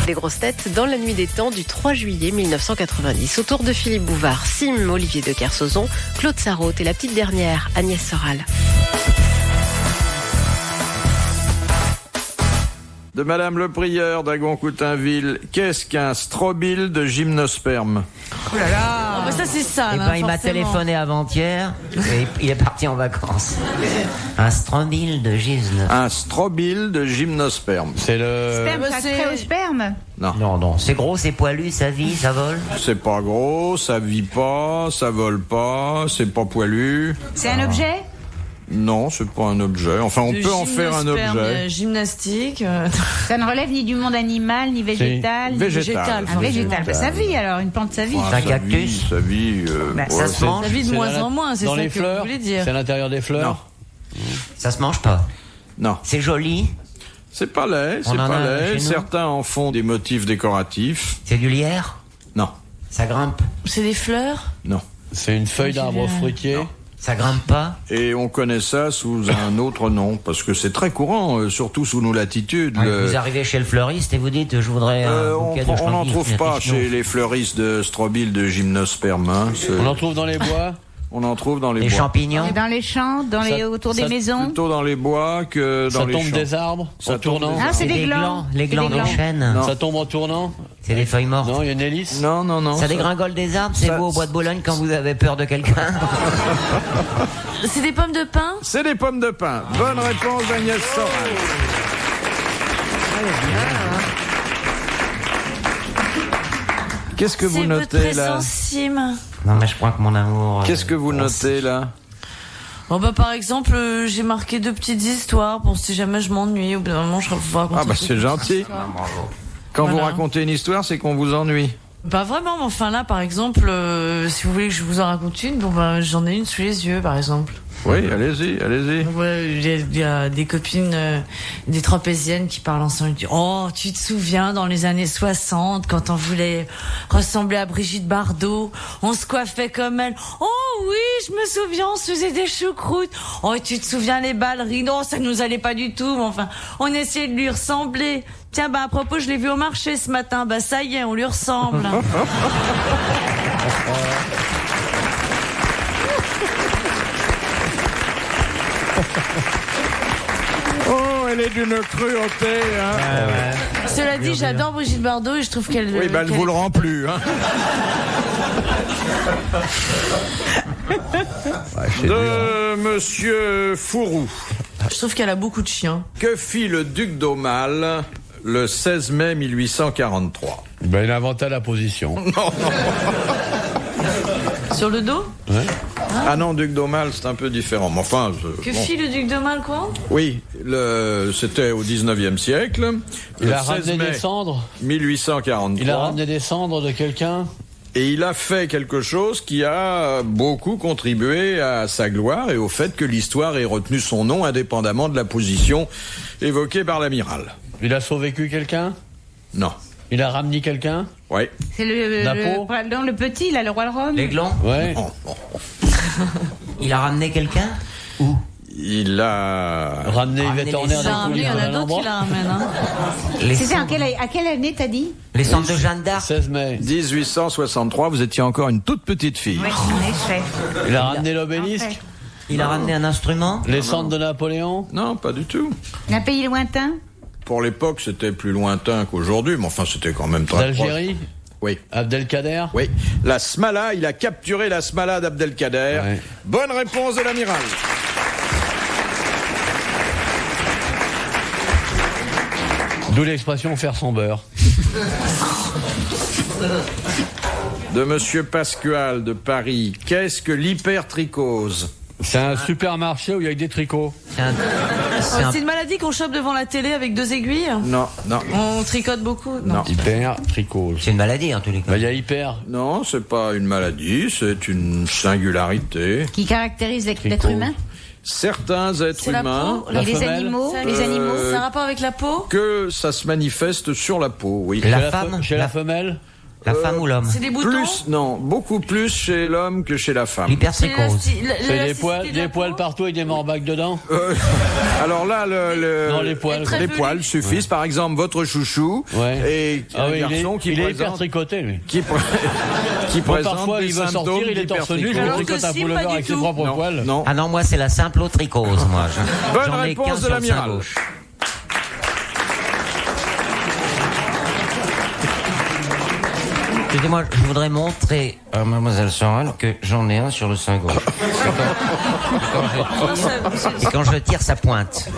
des grosses têtes dans la nuit des temps du 3 juillet 1990. Autour de Philippe Bouvard, Sim, Olivier de Kersauzon, Claude Sarraute et la petite dernière, Agnès Soral. De Madame Le Prieur d'Agon-Coutainville, qu'est-ce qu'un strobile de gymnosperme? Oh là là, bah ça c'est ça. Eh ben, il m'a téléphoné avant-hier et il est parti en vacances. Un strobile de gymnosperme. Un strobile de gymnosperme. C'est le... Sperme, ça se crée au sperme. Non, c'est gros, c'est poilu, ça vit, ça vole. C'est pas gros, ça vit pas, ça vole pas, c'est pas poilu. C'est un objet? Non, c'est pas un objet. Enfin, on peut en faire un objet. Gymnastique. Ça ne relève ni du monde animal, ni végétal. Végétal. Un végétal. Bah, ça vit alors, une plante, ça vit. Un cactus. Ça vit. Ça se mange. Ça vit de moins en moins, c'est dans ça les que fleurs, vous voulez dire. c'est à l'intérieur des fleurs. Non. Ça se mange pas. Non. C'est joli. C'est pas laid, c'est On en pas a laid. chez nous. Certains en font des motifs décoratifs. C'est du lierre. Non. Ça grimpe. C'est des fleurs. Non. C'est une feuille d'arbre fruitier. Ça grimpe pas. Et on connaît ça sous un autre nom, parce que c'est très courant, surtout sous nos latitudes. Vous arrivez chez le fleuriste et vous dites je voudrais un bouquet de on n'en champignons. trouve pas chez les fleuristes de strobile de gymnosperme. Hein. On en trouve dans les bois. On en trouve dans les Les bois. champignons. Et dans les champs, autour des maisons. Plutôt dans les bois que dans Ça les tombe champs. des arbres Ça en tombe tournant. des Ah, c'est des glands. Les glands C'est des de chêne. Non. Ça tombe en tournant. C'est des feuilles mortes. Non, il y a une hélice. Non. Ça dégringole des arbres, c'est Ça- vous au bois de Boulogne quand vous avez peur de quelqu'un. C'est des pommes de pin. C'est des pommes de pin. Bonne réponse d'Agnès Soral. Qu'est-ce que vous C'est notez votre là essentime. Non mais je crois que mon amour... Qu'est-ce que vous notez là? Bon bah par exemple, j'ai marqué 2 petites histoires pour si jamais je m'ennuie. Au bout d'un moment, je vais raconter. Ah bah c'est gentil. Quand vous Voilà. racontez une histoire, c'est qu'on vous ennuie. Pas vraiment, mais enfin là, par exemple, si vous voulez que je vous en raconte une, bon bah j'en ai une sous les yeux, par exemple. Oui, allez-y. Ouais, il y a des copines, des trapéziennes qui parlent ensemble. Ils disent, oh, tu te souviens dans les années 60 quand on voulait ressembler à Brigitte Bardot, on se coiffait comme elle. Oh oui, je me souviens, on se faisait des choucroutes. Oh, et tu te souviens les ballerines? Non, ça nous allait pas du tout, mais enfin, on essayait de lui ressembler. Tiens, bah à propos, je l'ai vu au marché ce matin. Bah ça y est, on lui ressemble. Oh, elle est d'une cruauté. Hein. Cela dit, j'adore Brigitte Bardot et je trouve qu'elle. Oui, bah elle vous le rend plus. Hein. De Monsieur Fourou. Je trouve qu'elle a beaucoup de chiens. Que fit le duc d'Aumale le 16 mai 1843? Ben, il inventait la position. Sur le dos? Ouais. Ah non, duc d'Aumale, c'est un peu différent. Mais enfin, Que bon. fit le duc de Mal, quoi? Oui, c'était au 19e siècle. Il Le a 16 ramené mai des cendres. 1843. Il a ramené des cendres de quelqu'un. Et il a fait quelque chose qui a beaucoup contribué à sa gloire et au fait que l'histoire ait retenu son nom indépendamment de la position évoquée par l'amiral. Il a survécu quelqu'un. Non. Il a ramené quelqu'un. Oui. C'est Napo. le petit, là, le roi de Rome. Les glands. Ouais. Il a ramené quelqu'un. Où? Il a... Ramené Ramené Yvette Horner les des Il y en a coulisses de d'autres qui la ramènent, hein. Les C'était cendres. à quelle année t'as dit? Les cendres de Jeanne d'Arc. 16 mai. 1863, vous étiez encore une toute petite fille. Oui, en effet. Il a ramené l'obélisque. Il a ramené un instrument. Les cendres de Napoléon. Non, pas du tout. Un pays lointain? Pour l'époque, c'était plus lointain qu'aujourd'hui, mais enfin, c'était quand même très proche. D'Algérie. Oui. Abdelkader. Oui. La Smala, il a capturé la Smala d'Abdelkader. Ouais. Bonne réponse de l'amiral. D'où l'expression faire son beurre. De Monsieur Pascual de Paris. Qu'est-ce que l'hypertrichose? C'est un supermarché où il y a que des tricots. C'est une maladie qu'on chope devant la télé avec 2 aiguilles. Non. On tricote beaucoup. Non. Hyper tricose. C'est une maladie en tous les cas. Ben, il y a hyper. Non, c'est pas une maladie, c'est une singularité. Qui caractérise l'être Tricot. humain? Certains êtres C'est la humains, peau, la Et les femelle. animaux? Ça- Les animaux? Euh, Ça a rapport avec la peau? que ça se manifeste sur la peau, oui. La Chez femme. Chez la femelle. La femme ou l'homme? C'est des boutons. Beaucoup plus chez l'homme que chez la femme. L'hypertrichose. C'est des poils partout avec des morbacs dedans. Alors là, Non, les poils. les poils suffisent. Par exemple, votre chouchou et un garçon qui il est présente, hyper tricoté, lui. qui Moi, présente parfois, des il veut symptômes sortir, il est torse nu, je lui d'hypertrichose. tricote un Sim, pullover pas du avec ses tout. propres poils. Non. Ah non, moi c'est la symplotrichose, moi. Bonne J'en ai réponse qu'un de sur le sein l'amiral. gauche. Excusez-moi, je voudrais montrer à Mademoiselle Sorel que j'en ai un sur le sein gauche. Et quand je tire, ça pointe.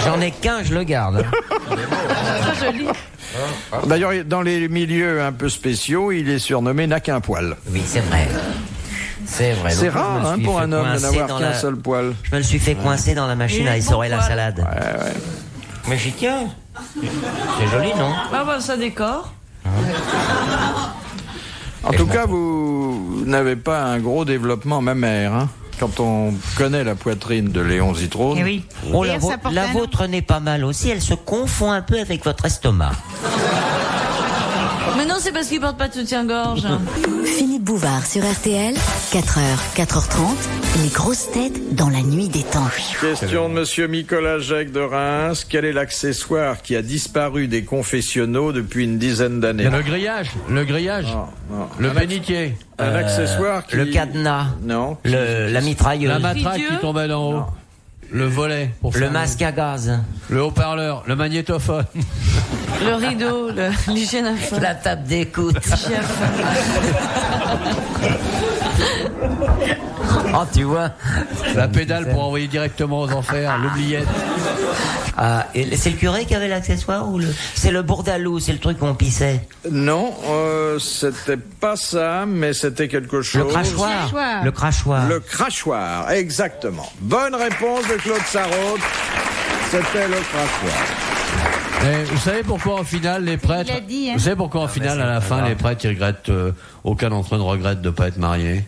J'en ai qu'un, je le garde. Très joli. D'ailleurs, dans les milieux un peu spéciaux, il est surnommé n'a qu'un poil. Oui, c'est vrai. C'est vrai. C'est Donc, je me rare le suis pour fait un homme de coincer n'avoir dans qu'un seul poil. Je me le suis fait coincer dans la machine Il à est essorer bon la poil. salade. Mais j'y tiens. C'est joli, non? Ah bah ça décore. En tout cas, vous n'avez pas un gros développement mammaire. Hein, quand on connaît la poitrine de Léon Zitrone. Eh oui. Oh, D'ailleurs, ça porte la un nom. vôtre n'est pas mal aussi. Elle se confond un peu avec votre estomac. Mais non, c'est parce qu'il porte pas de soutien-gorge. Philippe Bouvard sur RTL, 4h, 4h30, les grosses têtes dans la nuit des temps. Question de monsieur Nicolas Jacques de Reims. Quel est l'accessoire qui a disparu des confessionnaux depuis une dizaine d'années? Le grillage. Non. Le bénitier. Un accessoire qui... Le cadenas. Non. La mitrailleuse. La matraque Dieu. qui tombait d'en haut. Non. Le volet. Pour Le faire masque à gaz. Le haut-parleur. Le magnétophone. Le rideau, l'hygiène à fond. La table d'écoute. Oh, tu vois. La pédale pour envoyer directement aux enfers. L'oubliette. Ah, et c'est le curé qui avait l'accessoire ou c'est le bourdalou, c'est le truc où on pissait. Non, c'était pas ça, mais c'était quelque chose. Le crachoir. Le crachoir. Le crachoir, exactement. Bonne réponse de Claude Sarraute. C'était le crachoir. Et vous savez pourquoi en finale les prêtres... Il a dit, hein. Vous savez pourquoi en finale à la fin les prêtres ils regrettent... aucun d'entre eux ne regrette de pas être mariés?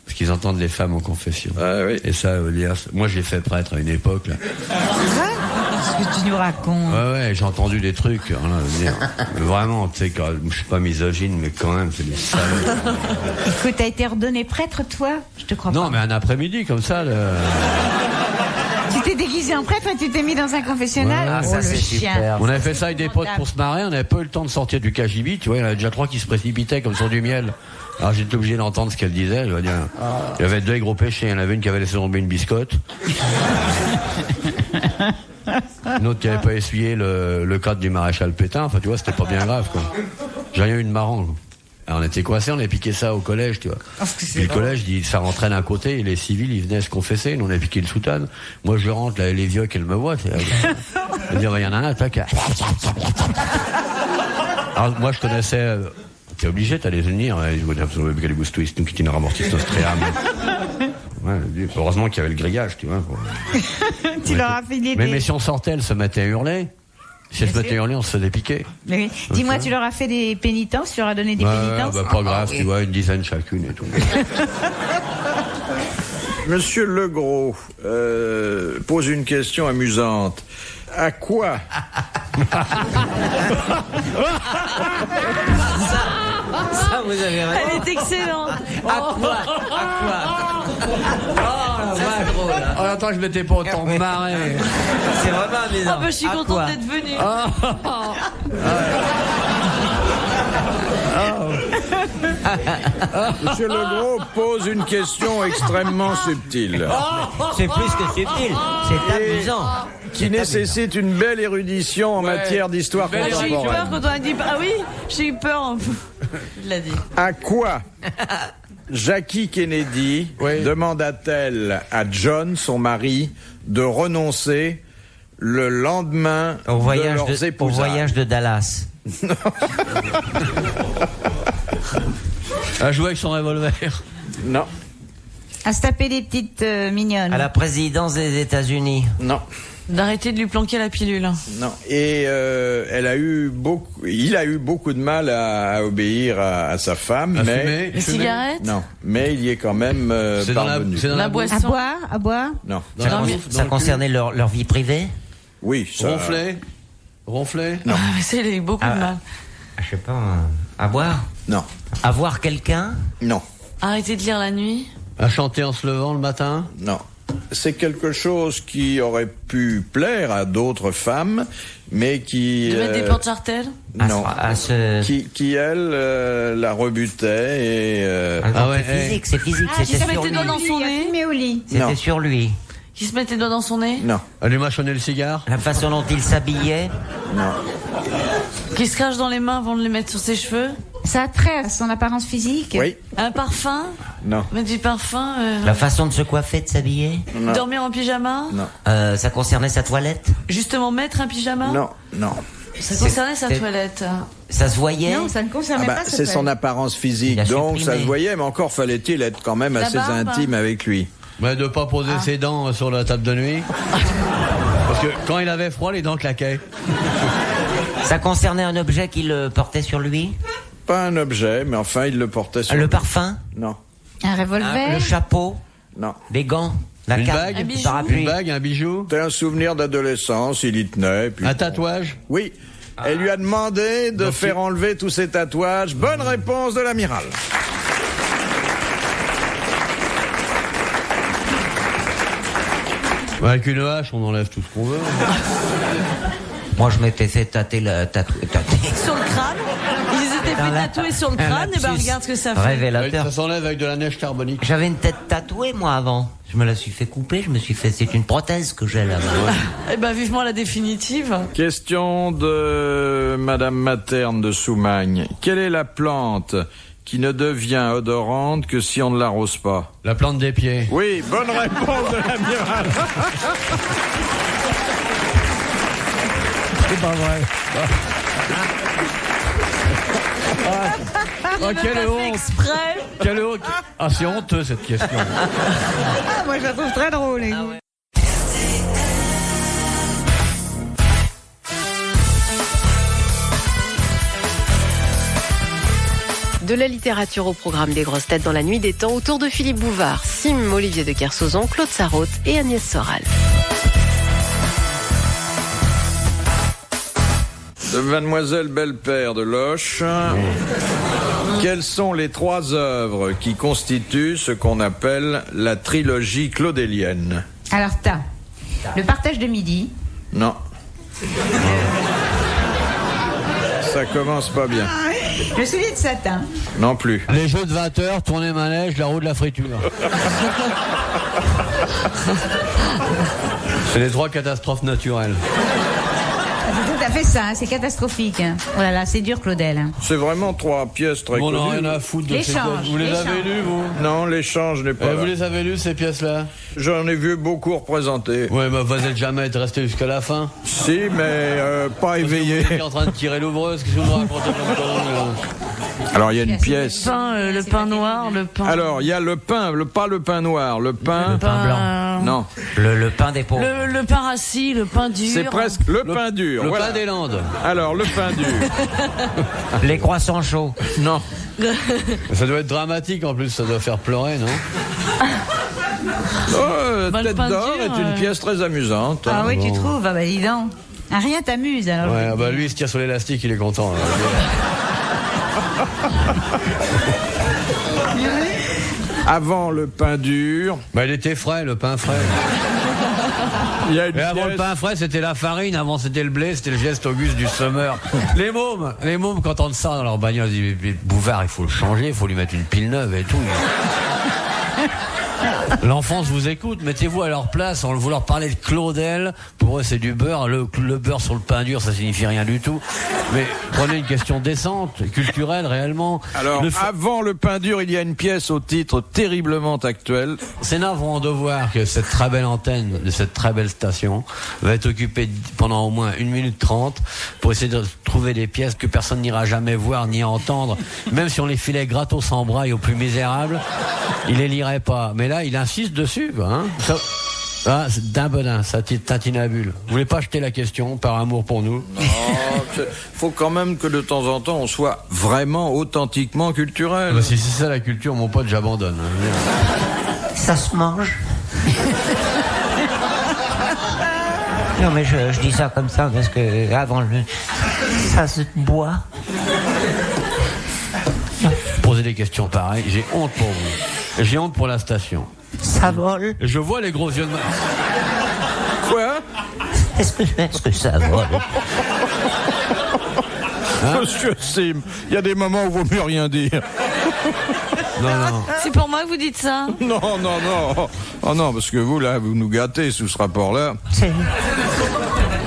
Parce qu'ils entendent les femmes en confession. Ah oui. Et ça veut dire... Moi j'ai fait prêtre à une époque là. Ce que tu nous racontes. Ouais, j'ai entendu des trucs. Voilà, je veux dire. Mais vraiment, tu sais, je suis pas misogyne, mais quand même, c'est des salauds. Écoute, t'as été ordonné prêtre, toi? Je te crois pas. Non, mais un après-midi comme ça. Tu t'es déguisé en prêtre et tu t'es mis dans un confessionnal? Ouais, Ah, Oh, ça le c'est chien. super. On avait fait ça avec des potes pour se marrer, on n'avait pas eu le temps de sortir du KGB, tu vois, il y en avait déjà 3 qui se précipitaient comme sur du miel. Alors j'étais obligé d'entendre ce qu'elle disait, je veux dire. Il y avait 2 gros péchés, il y en avait une qui avait laissé tomber une biscotte. Une autre qui avait pas essuyé le cadre du maréchal Pétain, enfin tu vois, c'était pas bien grave quoi. J'ai rien eu de marrant quoi. Alors on était coincés, on avait piqué ça au collège, tu vois. Puis le collège, ça rentrait d'un côté, et les civils, ils venaient se confesser, nous on avait piqué le soutane. Moi je rentre, là, les vieux qu'elle me voient, elle dit, il y en a un, tac. Alors moi je connaissais, t'es obligé, t'allais venir, ouais, heureusement qu'il y avait le grillage, tu vois. Tu leur as filé des... Mais si on sortait, elle se mettait à hurler. Si elle se mettait à hurler, on se faisait piquer. Mais oui. Dis-moi, tu leur as fait des pénitences? Tu leur as donné des pénitences? Pas grave, tu vois, une dizaine chacune et tout. Monsieur Legros pose une question amusante. À quoi Ça, vous avez raison. Elle est excellente. À quoi? Oh, c'est drôle. Hein. Oh, attends, je m'étais pas autant marré. C'est vraiment amusant. Ah bah, je suis À contente quoi? d'être venue. Monsieur Legros pose une question extrêmement subtile, C'est plus que subtil. C'est amusant. qui nécessite une belle érudition en matière d'histoire belle J'ai eu peur contemporaine. quand on a dit... Ah oui, j'ai eu peur un peu. Il l'a dit. À quoi Jackie Kennedy demanda-t-elle à John, son mari, de renoncer le lendemain Au voyage de leurs au épousailles? voyage de Dallas. À jouer avec son revolver. Non, À se taper des petites mignonnes. À la présidence des États-Unis. non, D'arrêter de lui planquer la pilule. non. Et il a eu beaucoup de mal à obéir à sa femme, À mais fumer. Les cigarettes? non, mais il y est quand même C'est dans parvenu. la À boisson. boire? À boire? Non, Dans la bouffe, dans Ça le concernait leur vie privée? oui, ça. Ronfler. Ah, mais ça, il a eu beaucoup de mal. Je sais pas, à boire? Non. À voir quelqu'un? Non. Arrêter de lire la nuit? À chanter en se levant le matin? Non. C'est quelque chose qui aurait pu plaire à d'autres femmes, mais qui... De mettre des plantes chartelles? Non. Ce... Qui elle, la rebutait et... C'est physique, Ah, c'était j'ai sur mis lui. des doigts dans son nez. Fumé au lit. Non. C'était sur lui. Qui se mettent les doigts dans son nez? Non. À lui mâchonner le cigare? La façon dont il s'habillait? Non. Qui se crache dans les mains avant de les mettre sur ses cheveux? Ça a trait à son apparence physique. Oui. Un parfum? Non. Mettre du parfum? La façon de se coiffer, de s'habiller? Non. Dormir en pyjama? Non. Ça concernait sa toilette? Justement, mettre un pyjama? Non. Non. Ça concernait sa c'est- toilette. Ça se voyait? Non, ça ne concernait pas C'est son apparence physique, Il a donc supprimé. ça se voyait, mais encore fallait-il être quand même La assez barbe. intime avec lui. Ouais, de pas poser ses dents sur la table de nuit. Parce que quand il avait froid, les dents claquaient. Ça concernait un objet qu'il portait sur lui? Pas un objet, mais enfin il le portait sur Le lui. parfum? Non. Un revolver. Le chapeau? Non. Les gants? La Une cape? bague? Le Un bijou? parapluie? Une bague, un bijou? C'était un souvenir d'adolescence, il y tenait. Puis Un bon. tatouage? Oui. Elle lui a demandé de Donc, faire enlever tous ses tatouages. Bonne réponse de l'amiral. Avec une hache, on enlève tout ce qu'on veut. Moi, je m'étais fait tâter tâter. Sur le crâne? Ils étaient fait tatouer sur le crâne, et ben regarde ce que ça fait. Révélateur. Ça s'enlève avec de la neige carbonique. J'avais une tête tatouée, moi, avant. Je me la suis fait couper, c'est une prothèse que j'ai là. Eh ben vivement la définitive. Question de Madame Materne de Soumagne. Quelle est la plante qui ne devient odorante que si on ne l'arrose pas? La plante des pieds. Oui, bonne réponse de l'amiral. C'est pas vrai. Quelle Fait honte. exprès. Quelle honte. Ah, c'est honteux cette question. Ah, moi, je la trouve très drôle. De la littérature au programme des grosses têtes dans la nuit des temps, autour de Philippe Bouvard, Sim, Olivier de Kersauzon, Claude Sarraute et Agnès Soral. De Mademoiselle Belpère de Loche. Quelles sont les 3 œuvres qui constituent ce qu'on appelle la trilogie claudélienne? Alors, t'as le partage de midi. Non. Ça commence pas bien. Le soulier de satin. Non plus. Les jeux de 20 heures, tourner manège, la roue de la friture. C'est les 3 catastrophes naturelles. C'est tout à fait ça, c'est catastrophique. Oh là là, c'est dur, Claudel. C'est vraiment 3 pièces très On n'a connues. rien à foutre de ces L'échange, pièces. Vous les l'échange. avez lues, vous? Non, l'échange n'est pas Vous là. les avez lues, ces pièces-là? J'en ai vu beaucoup représenter. Ouais, mais vous n'êtes jamais resté jusqu'à la fin. Si, mais pas éveillé. Vous êtes en train de tirer l'ouvreuse, qu'est-ce que vous nous racontez comme conneries, là? Alors, il y a une pièce. Le pain noir, le pain. Alors, il y a le pain, pas le pain noir, le pain... pain blanc. Non, Le pain des pauvres. Le pain rassis, le pain dur. c'est presque le pain dur. Le voilà. pain des Landes. Alors, le pain dur. Les croissants chauds. Non. Ça doit être dramatique en plus, ça doit faire pleurer, non? Oh, Bah, le Tête pain d'or dur, est une pièce très amusante. Ah oui, tu bon. trouves? Ah bah dis donc. Ah, rien t'amuse alors. Ouais, bah lui il se tire sur l'élastique, il est content. Là. Avant le pain dur, Bah il était frais, le pain frais. il y a une Et avant pièce... le pain frais, c'était la farine, avant c'était le blé, c'était le geste auguste du semeur. Les mômes, quand on entendent ça dans leur bagnole, ils disent mais Bouvard, il faut le changer, il faut lui mettre une pile neuve et tout. L'enfance vous écoute, mettez-vous à leur place, vous leur parlez de Claudel, pour eux c'est du beurre, le beurre sur le pain dur ça signifie rien du tout, mais prenez une question décente, culturelle réellement. Alors, avant le pain dur, il y a une pièce au titre terriblement actuel. C'est navrant de voir que cette très belle antenne de cette très belle station va être occupée pendant au moins 1 minute 30 pour essayer de trouver des pièces que personne n'ira jamais voir ni entendre, même si on les filait gratos en braille aux plus misérables, il les lirait pas. Mais là, il insiste dessus, quoi, hein. C'est d'un bedin, ça tintinabule. Vous voulez pas acheter la question par amour pour nous? Faut quand même que de temps en temps on soit vraiment authentiquement culturel. Bah, si c'est ça la culture, mon pote, j'abandonne. Ça se mange. Non mais je dis ça comme ça parce que avant ça se boit. poser des questions pareilles. J'ai honte pour vous. J'ai honte pour la station. Ça vole. Je vois les gros yeux de ma... Quoi? Est-ce que ça vole? Monsieur Sim, il y a des moments où il vaut mieux rien dire. Non. C'est pour moi que vous dites ça? Non. Oh non, parce que vous, là, vous nous gâtez sous ce rapport-là.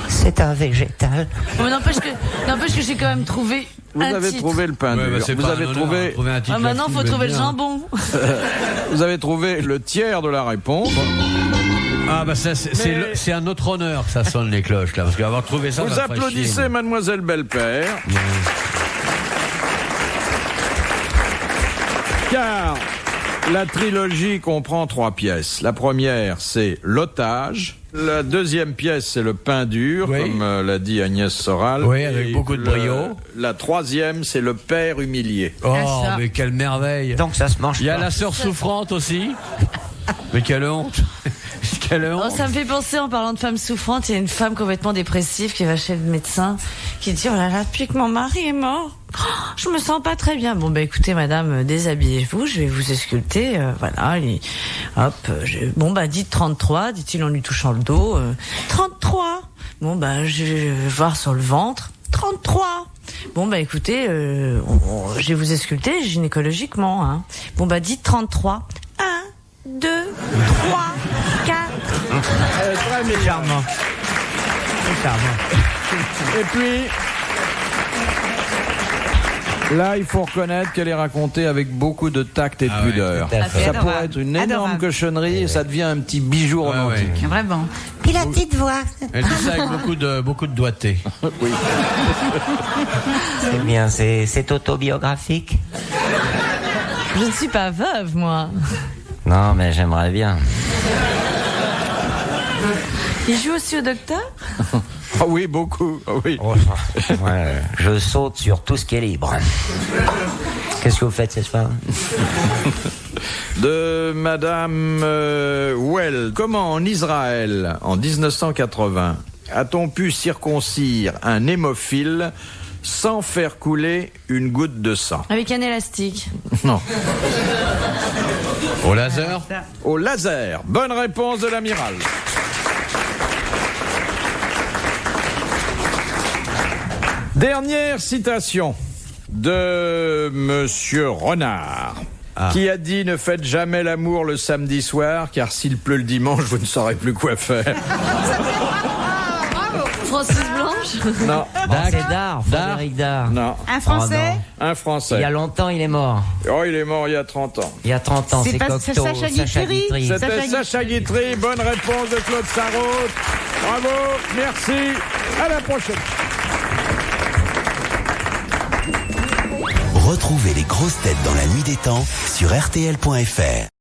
C'est un végétal. Mais n'empêche que j'ai quand même trouvé Vous un avez titre. trouvé le pain dur. c'est Vous pas avez un trouvé... honneur, un titre Maintenant, là-dessus, faut trouver le bien. jambon. Vous avez trouvé le tiers de la réponse. Ah bah ça, c'est un autre honneur que ça sonne les cloches là, parce qu'avoir trouvé ça. Vous ça me ferait applaudissez chier, Mademoiselle Belpère. moi. Car la trilogie comprend 3 pièces. La première, c'est L'Otage. La deuxième pièce, c'est Le Pain dur, Oui. comme l'a dit Agnès Soral. Oui, avec beaucoup de brio. La troisième, c'est Le Père humilié. Oh, ça. mais quelle merveille. Donc ça se mange Il y a pas. la sœur souffrante aussi. Mais quelle honte. Quelle honte. Oh, ça me fait penser, en parlant de femmes souffrantes, il y a une femme complètement dépressive qui va chez le médecin, qui dit, oh là là, depuis que mon mari est mort, je me sens pas très bien. Bon, bah écoutez, madame, déshabillez-vous, je vais vous ausculter, voilà, bon, bah dites 33, dit-il en lui touchant le dos, 33. Bon, bah je vais voir sur le ventre, 33. Bon, bah écoutez, je vais vous ausculter gynécologiquement, hein. Bon, bah dites 33. 1, 2, 3, 4. Très charmant. Et puis, là, il faut reconnaître qu'elle est racontée avec beaucoup de tact et de pudeur. tout à fait. Ça Adorable. pourrait être une énorme Adorable. cochonnerie et ça devient un petit bijou romantique. ouais. Vraiment. Puis la petite voix. Elle dit ça avec beaucoup de doigté. C'est bien, c'est autobiographique. Je ne suis pas veuve, moi. Non, mais j'aimerais bien. Il joue aussi au docteur? Ah oui, beaucoup. Ah oui. Ouais, je saute sur tout ce qui est libre. Qu'est-ce que vous faites ce soir? De Madame Well. Comment en Israël, en 1980, a-t-on pu circoncire un hémophile sans faire couler une goutte de sang? Avec un élastique. Non. Au laser. Au laser. Bonne réponse de l'amiral. Dernière citation de Monsieur Renard, qui a dit « Ne faites jamais l'amour le samedi soir, car s'il pleut le dimanche, vous ne saurez plus quoi faire. Francis Blanche? » Non, C'est Dard, Frédéric Dard. non. Un Français? Un Il y Français. a longtemps, il est mort. Oh, il est mort il y a 30 ans. Il y a 30 ans, C'est c'est pas Cocteau, Sacha Guitry Guitry. C'était Sacha Guitry. Bonne réponse de Claude Sarraute. Bravo, merci. À la prochaine. Retrouvez les grosses têtes dans la nuit des temps sur RTL.fr.